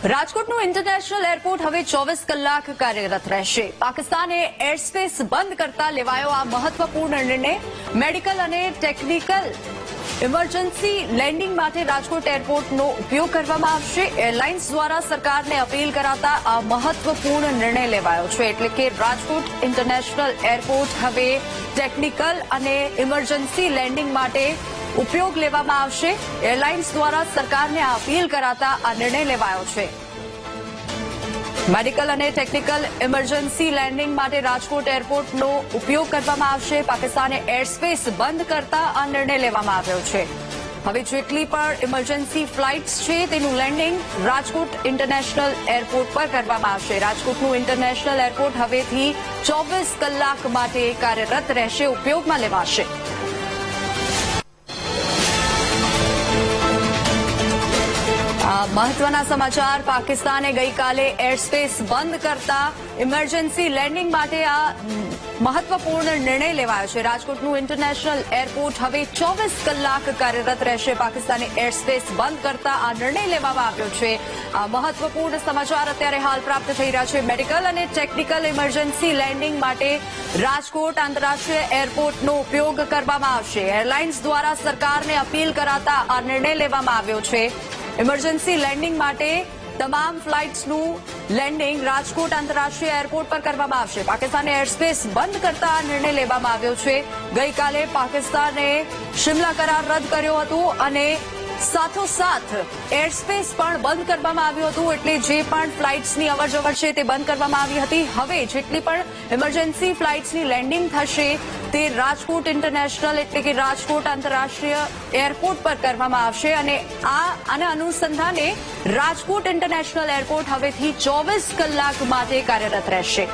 રાજકોટનું international airport હવે 24 કલાક કાર્યરત રહેશે. પાકિસ્તાને એરસ્પેસ બંધ કરતા લેવાયો આ મહત્વપૂર્ણ નિર્ણય. મેડિકલ અને ટેકનિકલ ઇમરજન્સી લેન્ડિંગ માટે રાજકોટ એરપોર્ટનો ઉપયોગ કરવામાં આવશે. એરલાઇન્સ દ્વારા સરકારને અપીલ કરાતા આ મહત્વપૂર્ણ નિર્ણય લેવાયો છે. એટલે કે રાજકોટ ઇન્ટરનેશનલ એરપોર્ટ હવે ટેકનિકલ અને ઇમરજન્સી લેન્ડિંગ માટે ઉપયોગ લેવામાં આવશે. એરલાઇન્સ દ્વારા સરકારને આ અપીલ કરાતા આ નિર્ણય લેવાયો છે. મેડિકલ અને ટેકનિકલ ઇમરજન્સી લેન્ડિંગ માટે રાજકોટ એરપોર્ટનો ઉપયોગ કરવામાં આવશે. પાકિસ્તાને એરસ્પેસ બંધ કરતા આ નિર્ણય લેવામાં આવ્યો છે. હવે જેટલી પણ ઇમરજન્સી ફ્લાઇટ્સ છે તેનું લેન્ડિંગ રાજકોટ ઇન્ટરનેશનલ એરપોર્ટ પર કરવામાં આવશે. રાજકોટનું ઇન્ટરનેશનલ એરપોર્ટ હવેથી 24 કલાક માટે કાર્યરત રહેશે, ઉપયોગમાં લેવાશે. મહત્વના સમાચાર. પાકિસ્તાને ગઈકાલે એરસ્પેસ બંધ કરતા ઇમરજન્સી લેન્ડિંગ માટે આ મહત્વપૂર્ણ નિર્ણય લેવાયો છે. રાજકોટનું ઇન્ટરનેશનલ એરપોર્ટ હવે 24 કલાક કાર્યરત રહેશે. પાકિસ્તાને એરસ્પેસ બંધ કરતા આ નિર્ણય લેવામાં આવ્યો છે. આ મહત્વપૂર્ણ સમાચાર અત્યારે હાલ પ્રાપ્ત થઈ રહ્યા છે. મેડિકલ અને ટેકનિકલ ઇમરજન્સી લેન્ડિંગ માટે રાજકોટ આંતરરાષ્ટ્રીય એરપોર્ટનો ઉપયોગ કરવામાં આવશે. એરલાઇન્સ દ્વારા સરકારને અપીલ કરાતા આ નિર્ણય લેવામાં આવ્યો છે. ઇમરજન્સી લેન્ડિંગ માટે તમામ ફ્લાઇટ્સનું લેન્ડિંગ રાજકોટ આંતરરાષ્ટ્રીય એરપોર્ટ પર કરવામાં આવશે. પાકિસ્તાને એરસ્પેસ બંધ કરતા આ નિર્ણય લેવામાં આવ્યો છે. ગઈકાલે પાકિસ્તાને શિમલા કરાર રદ કર્યો હતો અને સાથોસાથ એરસ્પેસ પણ બંધ કરવામાં આવ્યું હતું. એટલે જે પણ ફ્લાઇટ્સની અવરજવર છે તે બંધ કરવામાં આવી હતી. હવે જેટલી પણ ઇમરજન્સી ફ્લાઇટ્સની લેન્ડિંગ થશે તે રાજકોટ ઇન્ટરનેશનલ એટલે કે રાજકોટ આંતરરાષ્ટ્રીય એરપોર્ટ પર કરવામાં આવશે. અને આના અનુસંધાને રાજકોટ ઇન્ટરનેશનલ એરપોર્ટ હવેથી 24 કલાક માટે કાર્યરત રહેશે.